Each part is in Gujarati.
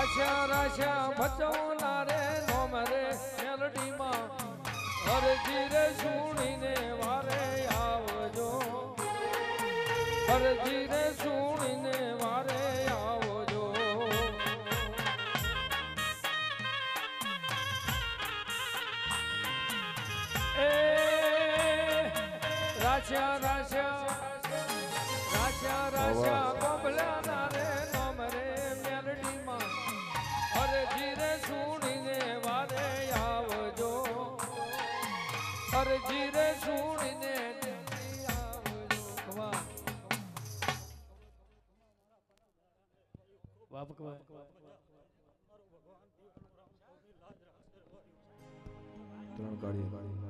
રાશા રાશા ભચવના રે નોમ રે મેલડીમાં હરજી રે સુણીને વારે આવજો હરજી રે સુણીને વારે આવજો એ રાશા રાશા રાશા રાશા કોબલાના રે નોમ રે મેલડીમાં હરજી રે સુણીને વારે આવજો હરજી રે સુણીને આવજો વાહ ત્રણ ગાડી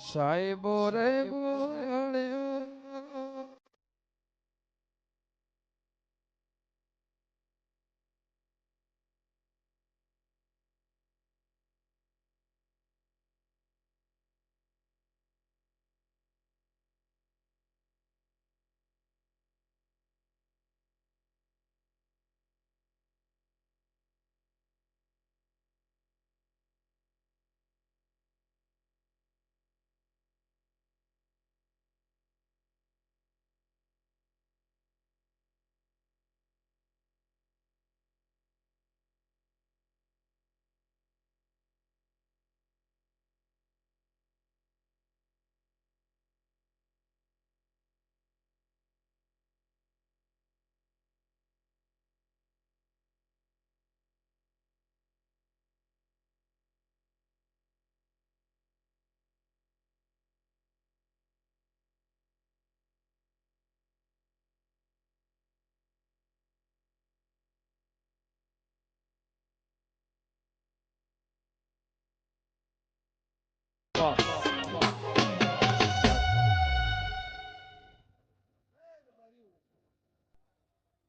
સાહેબો રે બોલે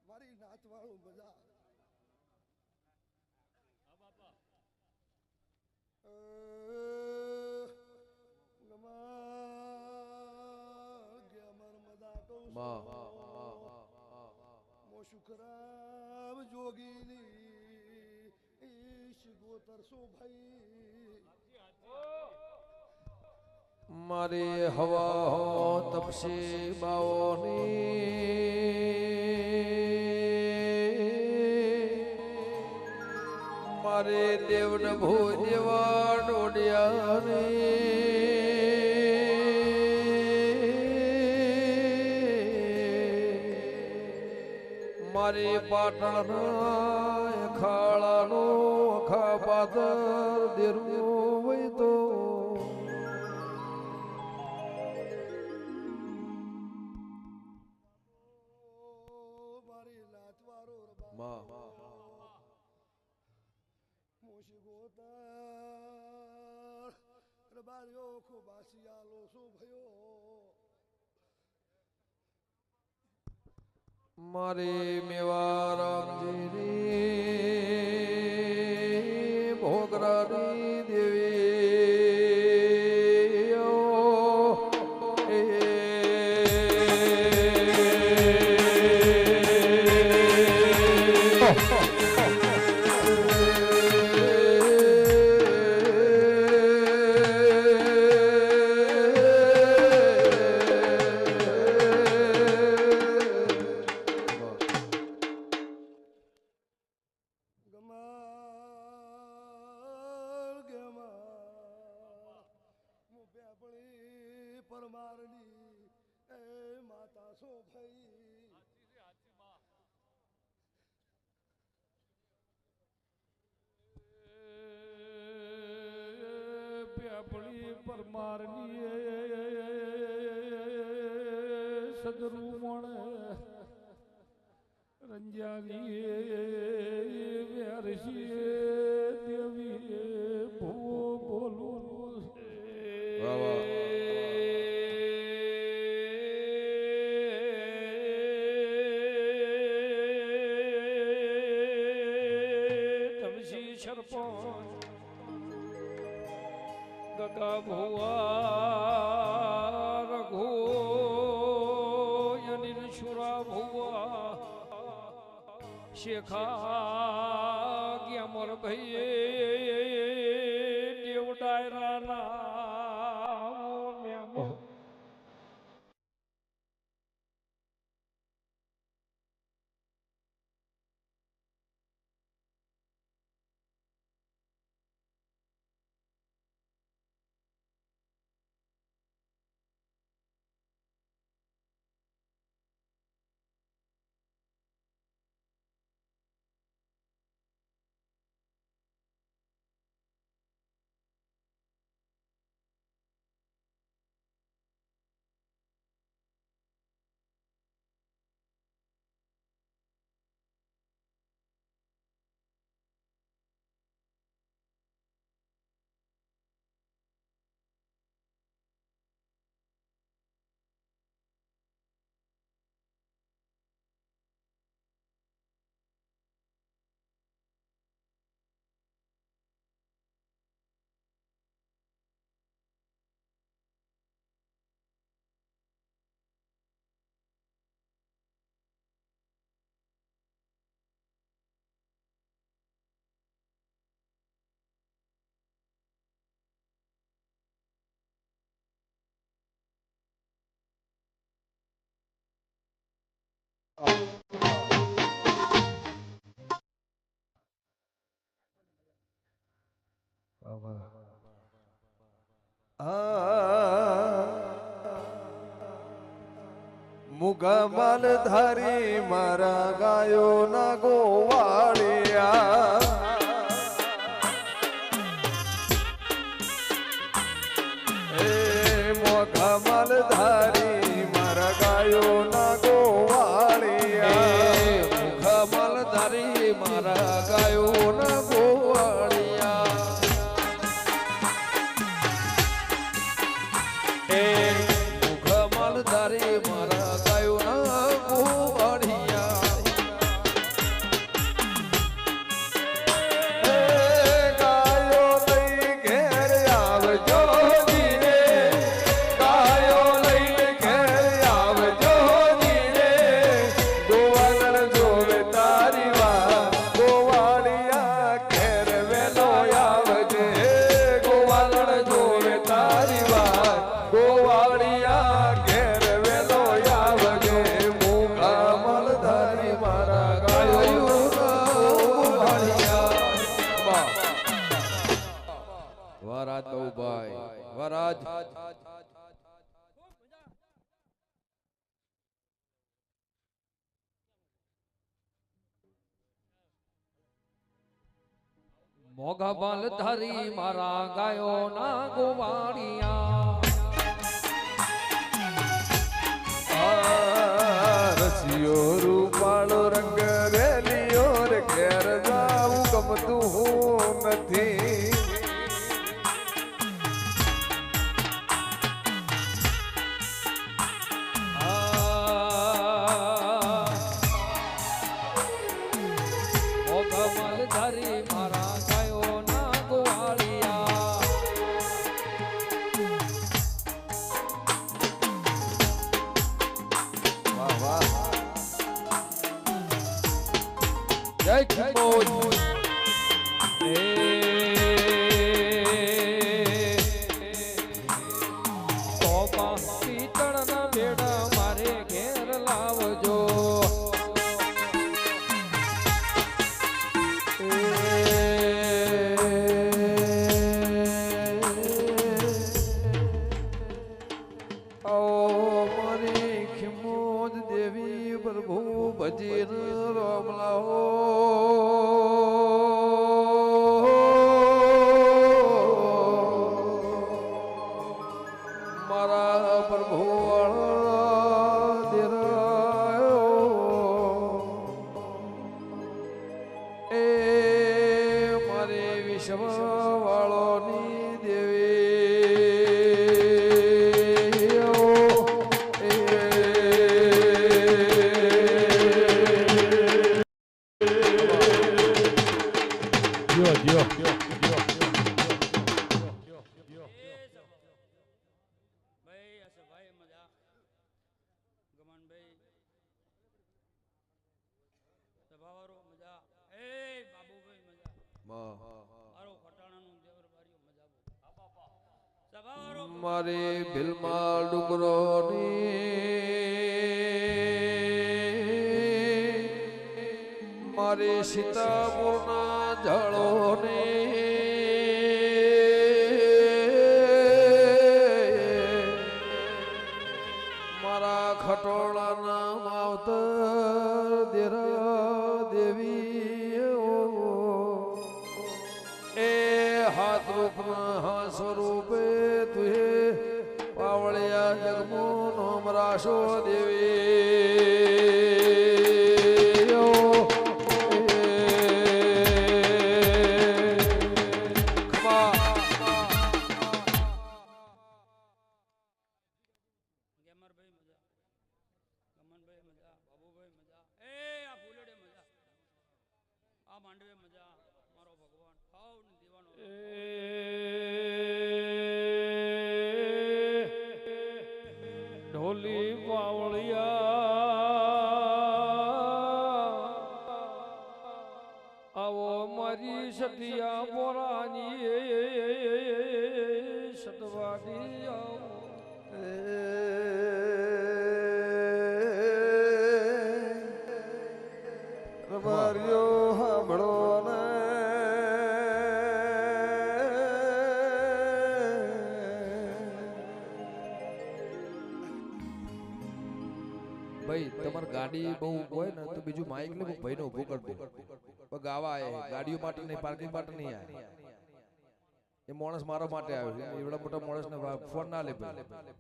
મારી નાત વાળું બધા મોશું ખરાબ જોગીની ઈશ ગોતરસો ભાઈ મારી હવા તપસી બાઓની મારે દેવન ભો દેવા ડોડિયાની મારી પાટણના ખાળાનો ખા પાદર દેરું હોય તો મારી નાત વાળો મોશી ગોતર રબાર્યો ખૂબ આસિયાલો શું ભયો મારી મેવા રામજીની ભોગરાની દેવી પરમારની એ માતા સો ભાઈ પ્યાપળી પરમારની સદરૂ મણ રંજાની વ્યારસી દેવી ભૂ બોલું ગગા ભુવા રઘુ યનિર શુરા ભુવા શેખા ગયા મોર ભાઈ દેવ ડાયરા ના મુગા માલધારી મારા ગાયો ના ગોવાળિયા એ મોગા માલધારી મારા ગાયો ના ગોવાળિયા મુગા માલધારી મારા ગાયો ના ગોવાળિયા એ મુગા માલધારી મારા ગાયો ના ગોવાળિયા ગાયો લઈ ઘેર આવજો જીરે ગાયો લઈ ઘેર આવજો જીરે ગોવાળણ જોવે તારી વાત ગોવાળિયા ઘેર વેલો આવજે ગોવાળણ જોવે તારી વાત ગોવાળિયા ઘેર વેલો આવજે મુગા માલધારી મારા ગાયો ગોવાળિયા વરાજ બહુભાઈ વરાજ મોગા બાલ ધારી મારા ગાયો ના ગોવાળિયા રસિયો રૂપાળો રંગ રેલિયો રે ઘેર જાવું ગમતું હું નથી મોગા બાલ ધારી મારા ગાયો ના ગોવાળિયા વાહ વાહ જય ખંભોજ તોબા પિત્તળના બેડા મારે ઘેર લાવજો મારી ખિમોદ દેવી પ્રભુ ભજીર રોમલાઓ મારા પ્રભુ એ મારી વિશ્વ વાળોની દેવી મારો ખટાણાનું દેવર બારીઓ મજા બહુ આ બાપા સગાવારો મારી ભીલમાલ ડુંગરોની મારી સીતાપુરના જળોની મારા ખટોળાના માવતર દેરા દેવી એ હાથ રૂપના સ્વરૂપે તુહે પાવળિયા જગમો નોમ રાશો દેવી ગેમરભાઈ મજા ગમનભાઈ મજા બાબુભાઈ મજા એ આ ફૂલડે મજા આ માંડવે મજા મારો ભગવાન ખાવ ને દીવાનો ઢોલી પાવળિયા આવો મારી સતિયા બોરાની સતવાડી આવો રબારીઓ સાંભળો ને ભાઈ તમારી ગાડી બહુ હોય ને તો બીજું માઇક લે ભાઈ ને ઉભો કરી દે ગાવા આય ગાડીઓ માટે નહીં પાર્કિંગ માટે નહીં આય એ માણસ મારા માટે આવ્યો છે એવડા મોટા માણસ ને ફોન ના લે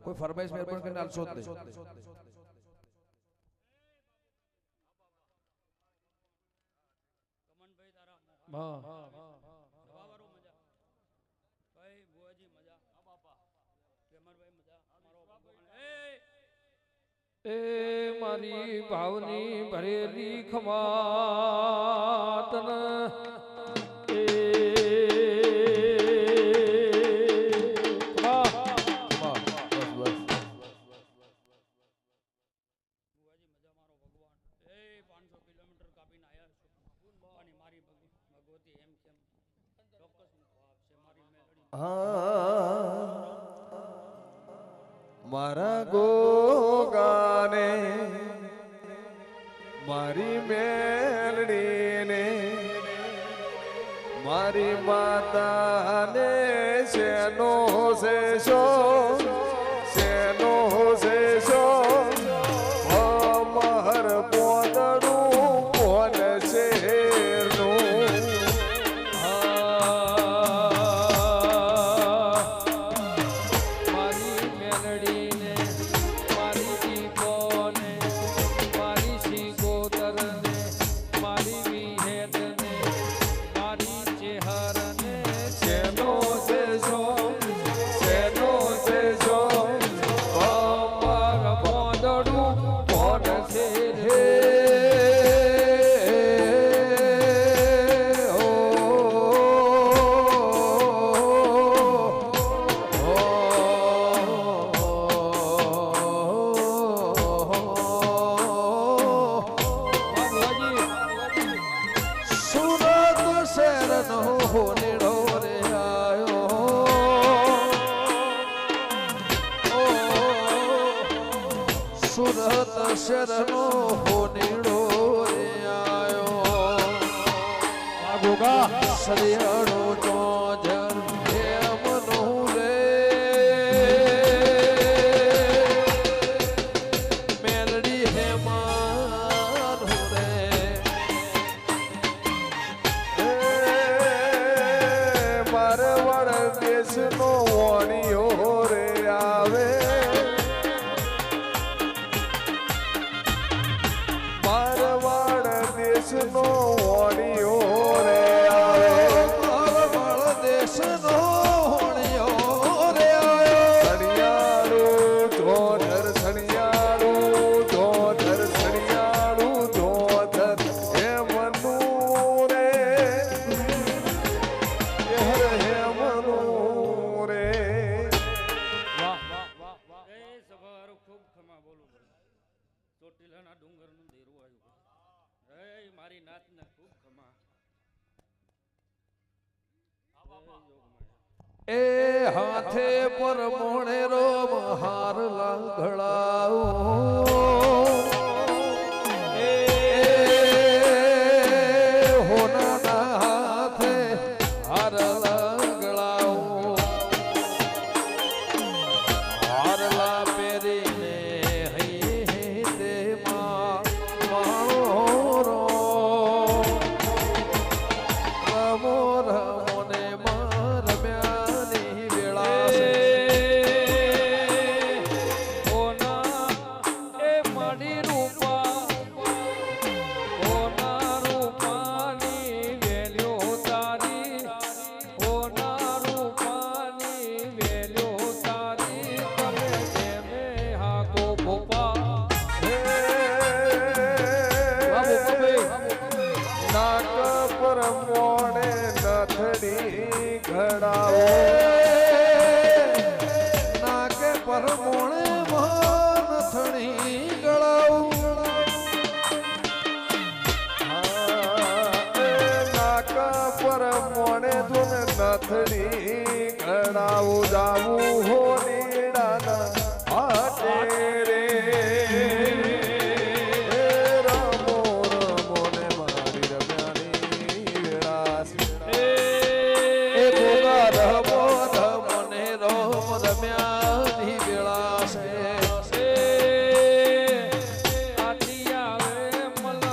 કોઈ ફરમાઈશ મહેરબાન કરીને આલશો જ નહીં ગમનભાઈ તારા હા સગાવારો મજા ભાઈ બુઆજી મજા આ બાપા ગેમરભાઈ મજા મારો ભગવાન એ મારી ભાવની ભરેલી ખમાતન એ બુઆજી મજા મારો ભગવાન એ 500 કિલોમીટર કાપીને આયા છો અને મારી ભગવતી એમ કેમ ચોક્કસ ભાવ છે મારી મેલડી મારા ગોગાને મારી મેલડીને મારી માતાને શેનો શેષો શેનો શેષો અમર પોદડું કોન શેરનું મારી મેલડીને મારી દીપોને મારી શીગોતરને મારી વિહેતને મારી ચેહરને શેનો શેષો શેનો શેષો અમર પોદડું કોણ છે હે સુરત શહેરનો હોનેડો રે આયો સુરત શહેરનો હોનેડો રે આયો સરિયાળો નો જર મનો રે મેલડી હેમાન રે મારવાડ દેશનો વાણીઓ રે આવે મારવાડ દેશનો વાણીઓ રે આવે મારવાડ દેશનો વાણીઓ રે આવે સણિયાળું ધોધર સણિયાળું ધોધર સણિયાળું ધોધર હે મનુ રે હે મનુ રે એ સભારો ખૂબ ખમા બોલું ચોટીલાના ડુંગરનું દેરું આવ્યું એ મારી નાતને ખૂબ ખમા એ હાથે પર મોણે રોમ હાર લાગળાઓ એ હોનાના હાથે હાર લાગળાઓ હારલા પહેરીને હૈ તેમાં માણો રો રમો રમોને નાકે પર મોણે નથણી ગળાવું નાકા પર મોણે તું નથણી ગળાવું જાવું હો નીડાના હાટે રે રમો રમો ને મારી રમ્યાની વેળાસ રમો રમોને રોમ રમ્યાની વેળા છે કાટી આવે મલ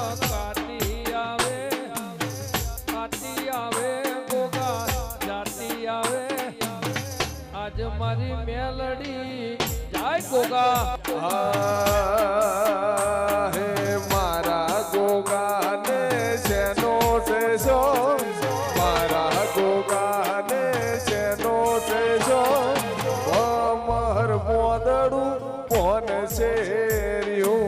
કાટી આવે ગોગા જાતી આવે આજ મારી મેલડી જાય ગોગા હે મારા ગોગાને શેનો છે સો મારા ગોગાને શેનો છે સો અમર મોદડું કોણ છે રહ્યું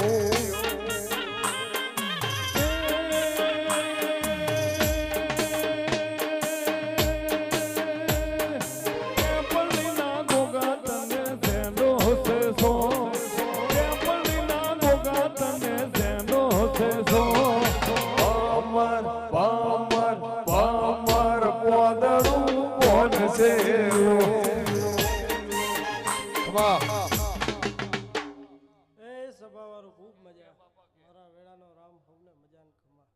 સભાવાળું ખૂબ મજા મારા વેળાનો રામ હવને મજા ને ખમા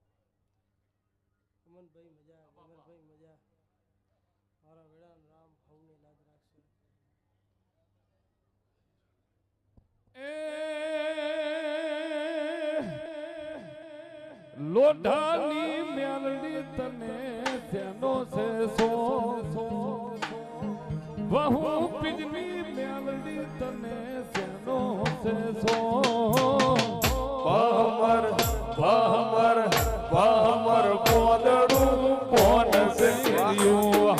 અમનભાઈ મજા અમરભાઈ મજા મારા વેળાનો રામ હવને લાજ રાખશે લોઢાની મેલડી તને તેનો છે સો વહુ પીજની મેલડી તને તેનો છે સો ભમર ભમર ભમર પોદડું કોણ છે રહ્યું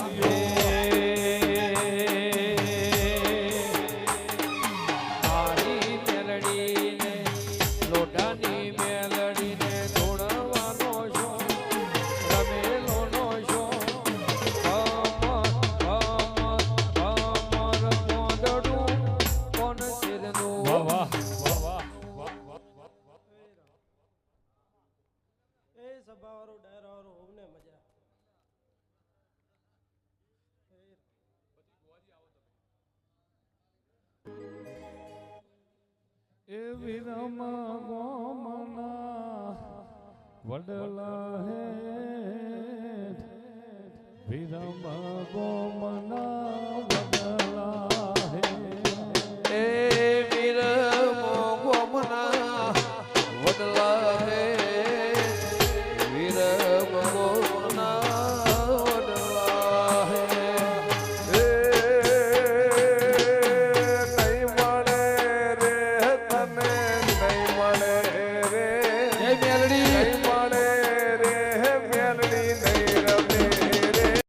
મારી મેલડીને લોઢાની મેલડીને ધોળવાનો છો રમેલોનો છો મોદડું કોણ શિરનું એ સભાવાળું ડાયરાવાળું હવને મજા એ વિરમ ગોમના વડલા હે વિરમ ગોમના